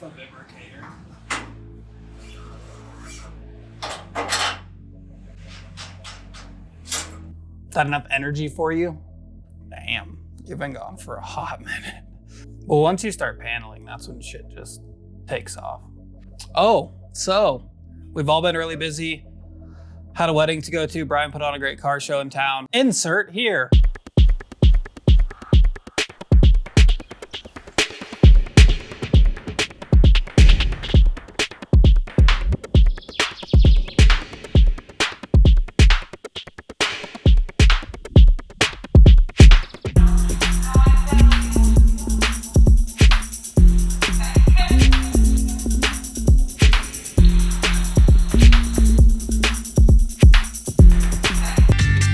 Fabricator. Is that enough energy for you? Damn, you've been gone for a hot minute. Well, once you start paneling, that's when shit just takes off. Oh, so we've all been really busy. Had a wedding to go to. Brian put on a great car show in town. Insert here.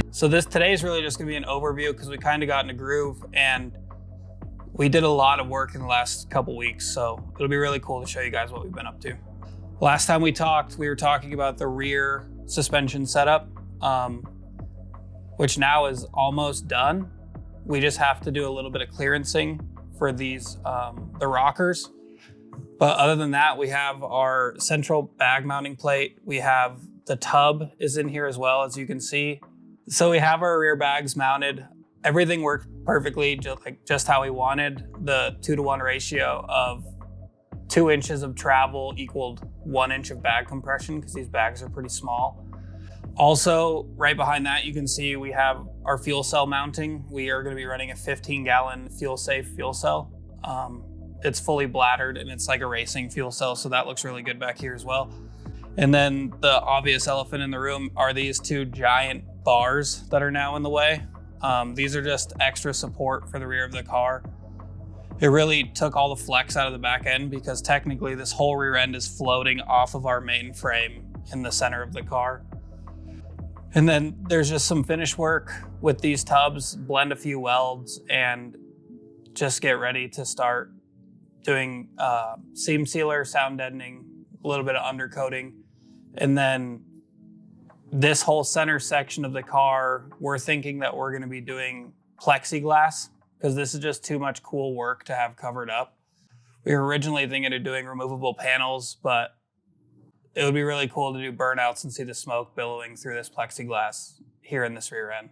So today is really just gonna be an overview because we kind of got in a groove and we did a lot of work in the last couple weeks. So it'll be really cool to show you guys what we've been up to. Last time we talked, we were talking about the rear suspension setup, which now is almost done. We just have to do a little bit of clearancing for these, the rockers. But other than that, we have our central bag mounting plate. We have the tub is in here as well, as you can see. So we have our rear bags mounted. Everything worked perfectly, just how we wanted. The 2-to-1 ratio of 2 inches of travel equaled 1 inch of bag compression because these bags are pretty small. Also, right behind that, you can see we have our fuel cell mounting. We are going to be running a 15-gallon fuel-safe fuel cell. It's fully bladdered and it's like a racing fuel cell, so that looks really good back here as well. And then the obvious elephant in the room are these 2 giant bars that are now in the way. These are just extra support for the rear of the car. It really took all the flex out of the back end because technically this whole rear end is floating off of our main frame in the center of the car. And then there's just some finish work with these tubs, blend a few welds, and just get ready to start doing seam sealer, sound deadening, a little bit of undercoating. And then this whole center section of the car, we're thinking that we're going to be doing plexiglass because this is just too much cool work to have covered up. We were originally thinking of doing removable panels, but it would be really cool to do burnouts and see the smoke billowing through this plexiglass here in this rear end.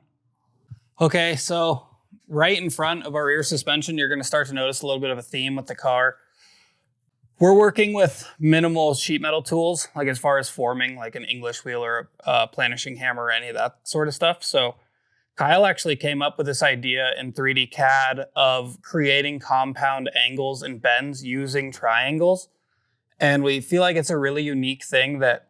Okay, so right in front of our rear suspension, you're going to start to notice a little bit of a theme with the car. We're working with minimal sheet metal tools, like as far as forming, like an English wheel or a planishing hammer or any of that sort of stuff. So Kyle actually came up with this idea in 3D CAD of creating compound angles and bends using triangles. And we feel like it's a really unique thing that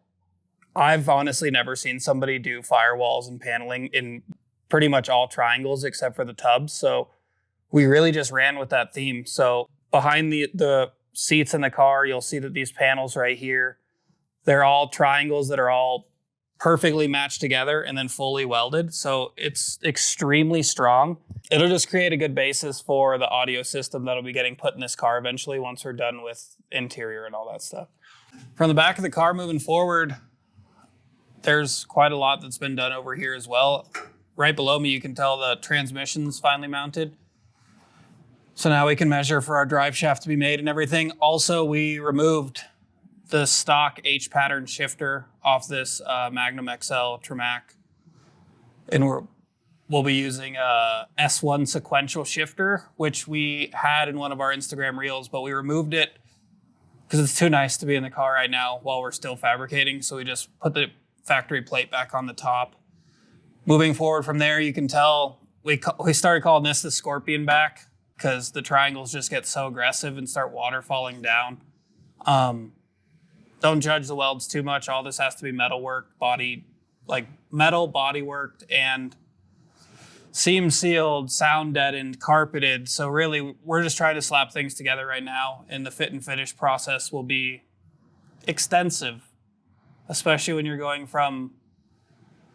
I've honestly never seen somebody do firewalls and paneling in pretty much all triangles except for the tubs. So we really just ran with that theme. So behind the seats in the car, you'll see that these panels right here, they're all triangles that are all perfectly matched together and then fully welded. So it's extremely strong. It'll just create a good basis for the audio system that'll be getting put in this car eventually once we're done with interior and all that stuff. From the back of the car moving forward, there's quite a lot that's been done over here as well. Right below me, you can tell the transmission's finally mounted. So now we can measure for our drive shaft to be made and everything. Also, we removed the stock H-pattern shifter off this Magnum XL Tramac. And we'll be using a S1 sequential shifter, which we had in one of our Instagram reels, but we removed it because it's too nice to be in the car right now while we're still fabricating. So we just put the factory plate back on the top. Moving forward from there, you can tell we started calling this the scorpion back, because the triangles just get so aggressive and start waterfalling down. Don't judge the welds too much. All this has to be metal work, metal body worked and seam sealed, sound deadened, carpeted. So really, we're just trying to slap things together right now, and the fit and finish process will be extensive, especially when you're going from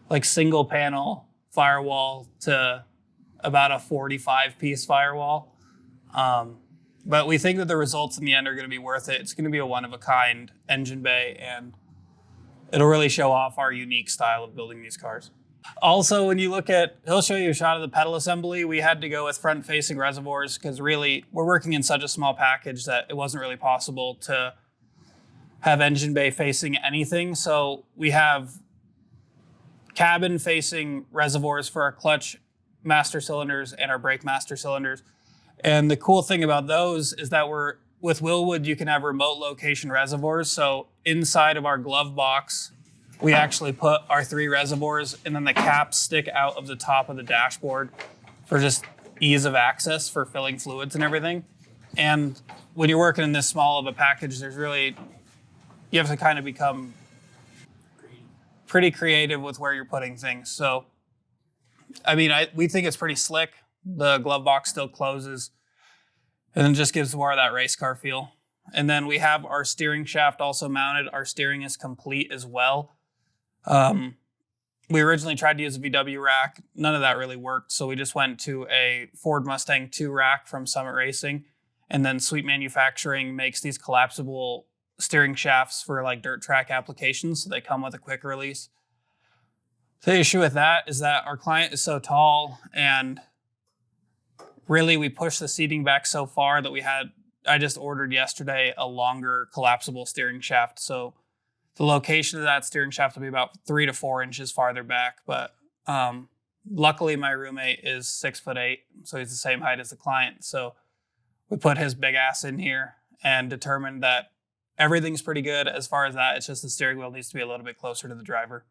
like single panel firewall to about a 45-piece firewall. But we think that the results in the end are going to be worth it. It's going to be a one-of-a-kind engine bay, and it'll really show off our unique style of building these cars. Also, when you look at, he'll show you a shot of the pedal assembly. We had to go with front-facing reservoirs because really we're working in such a small package that it wasn't really possible to have engine bay facing anything. So we have cabin-facing reservoirs for our clutch master cylinders and our brake master cylinders. And the cool thing about those is that with Willwood, you can have remote location reservoirs. So inside of our glove box, we actually put our 3 reservoirs, and then the caps stick out of the top of the dashboard for just ease of access for filling fluids and everything. And when you're working in this small of a package, you have to kind of become pretty creative with where you're putting things. So, I mean, we think it's pretty slick. The glove box still closes and then just gives more of that race car feel. And then we have our steering shaft also mounted. Our steering is complete as well. We originally tried to use a VW rack. None of that really worked. So we just went to a Ford Mustang 2 rack from Summit Racing. And then Sweet Manufacturing makes these collapsible steering shafts for like dirt track applications. So they come with a quick release. The issue with that is that our client is so tall, and really we pushed the seating back so far that I just ordered yesterday a longer collapsible steering shaft. So the location of that steering shaft will be about 3 to 4 inches farther back. But luckily my roommate is 6'8", so he's the same height as the client. So we put his big ass in here and determined that everything's pretty good as far as that. It's just the steering wheel needs to be a little bit closer to the driver.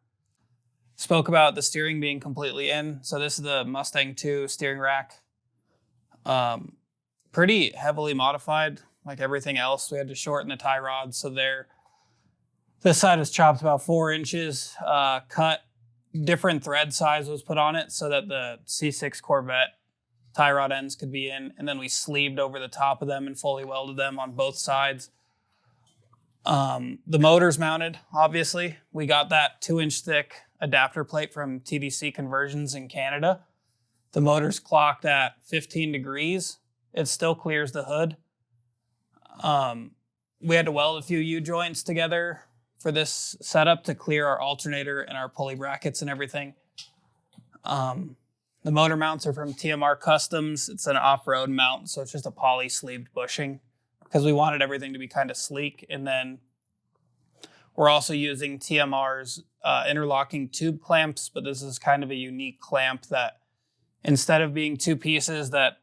Spoke about the steering being completely in. So this is the Mustang 2 steering rack. Pretty heavily modified, like everything else. We had to shorten the tie rods. So this side was chopped about 4 inches, cut different thread size was put on it so that the C6 Corvette tie rod ends could be in. And then we sleeved over the top of them and fully welded them on both sides. The motor's mounted, obviously. We got that 2-inch thick adapter plate from TDC Conversions in Canada. The motor's clocked at 15 degrees. It still clears the hood. We had to weld a few U-joints together for this setup to clear our alternator and our pulley brackets and everything. The motor mounts are from TMR Customs. It's an off-road mount, so it's just a poly sleeved bushing because we wanted everything to be kind of sleek. And then we're also using TMR's interlocking tube clamps, but this is kind of a unique clamp that instead of being 2 pieces that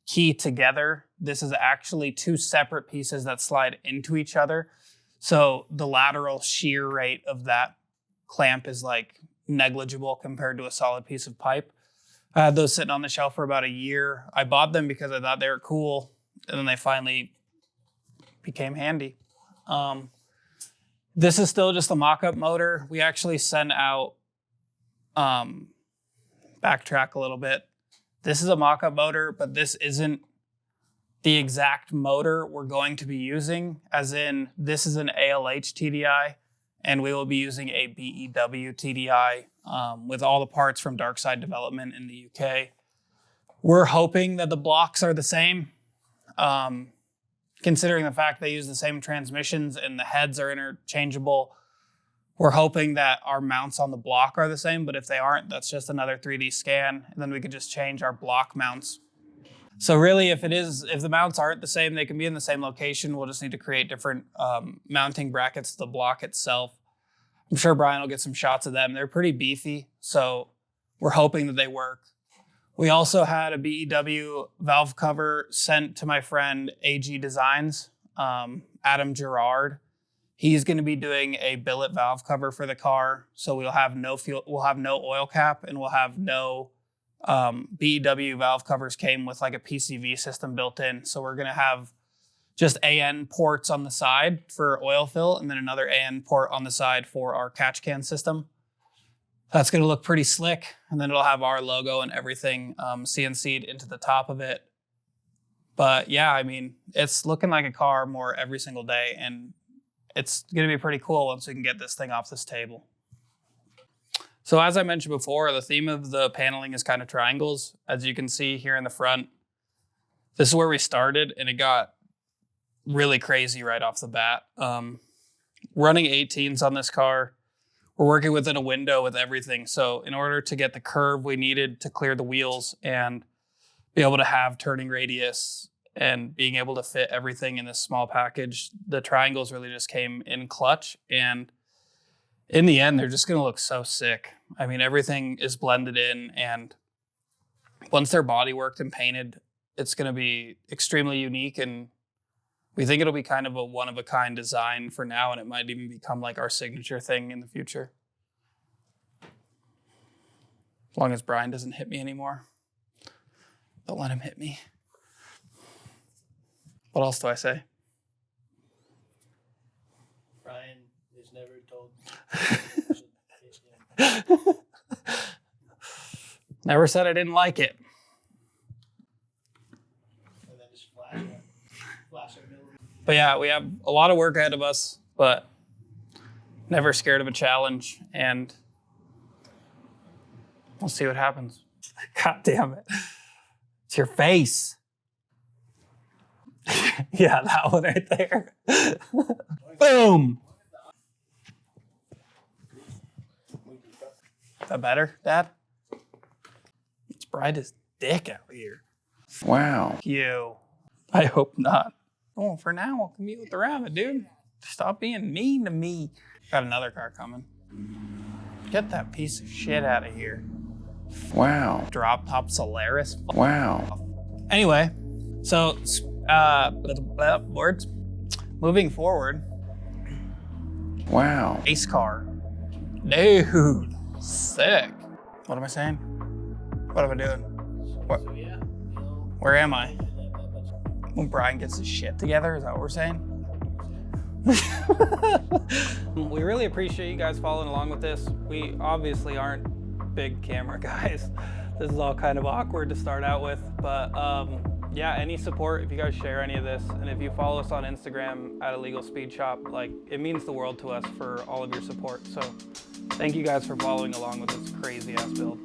key together, this is actually 2 separate pieces that slide into each other. So the lateral shear rate of that clamp is like negligible compared to a solid piece of pipe. I had those sitting on the shelf for about a year. I bought them because I thought they were cool, and then they finally became handy. This is still just a mock-up motor. We actually sent out, backtrack a little bit. This is a mock-up motor, but this isn't the exact motor we're going to be using, as in this is an ALH TDI, and we will be using a BEW TDI with all the parts from Darkside Development in the UK. We're hoping that the blocks are the same, considering the fact they use the same transmissions and the heads are interchangeable. We're hoping that our mounts on the block are the same, but if they aren't, that's just another 3D scan, and then we could just change our block mounts. So really, if the mounts aren't the same, they can be in the same location. We'll just need to create different mounting brackets to the block itself. I'm sure Brian will get some shots of them. They're pretty beefy, so we're hoping that they work. We also had a BEW valve cover sent to my friend AG Designs, Adam Gerard. He's going to be doing a billet valve cover for the car, so we'll have no oil cap, and we'll have no BEW valve covers came with like a PCV system built in. So we're going to have just AN ports on the side for oil fill, and then another AN port on the side for our catch can system. That's going to look pretty slick, and then it'll have our logo and everything CNC'd into the top of it. But yeah, I mean, it's looking like a car more every single day, and it's going to be pretty cool once we can get this thing off this table. So as I mentioned before, the theme of the paneling is kind of triangles. As you can see here in the front, this is where we started, and it got really crazy right off the bat. Running 18s on this car, we're working within a window with everything. So in order to get the curve we needed to clear the wheels and be able to have turning radius and being able to fit everything in this small package, the triangles really just came in clutch. And in the end, they're just going to look so sick. I mean, everything is blended in, and once they're body worked and painted, it's going to be extremely unique. And we think it'll be kind of a one-of-a-kind design for now, and it might even become like our signature thing in the future. As long as Brian doesn't hit me anymore. Don't let him hit me. What else do I say? Brian is never told. Never said I didn't like it. And then just flash a millimeter. But yeah, we have a lot of work ahead of us, but never scared of a challenge, and we'll see what happens. God damn it. It's your face. Yeah, that one right there. Boom. Is that better, Dad? It's bright as dick out here. Wow. You. I hope not. Oh, for now, I'll commute around it, dude. Stop being mean to me. Got another car coming. Get that piece of shit out of here. Wow. Drop top Solaris. Wow. Anyway, so words. Moving forward. Wow. Race car. Dude. Sick. What am I saying? What am I doing? What? So yeah, Where am I? When Brian gets his shit together, is that what we're saying? We really appreciate you guys following along with this. We obviously aren't big camera guys. This is all kind of awkward to start out with, but yeah, any support, if you guys share any of this, and if you follow us on Instagram at illegalspeedshop, like, it means the world to us for all of your support. So thank you guys for following along with this crazy ass build.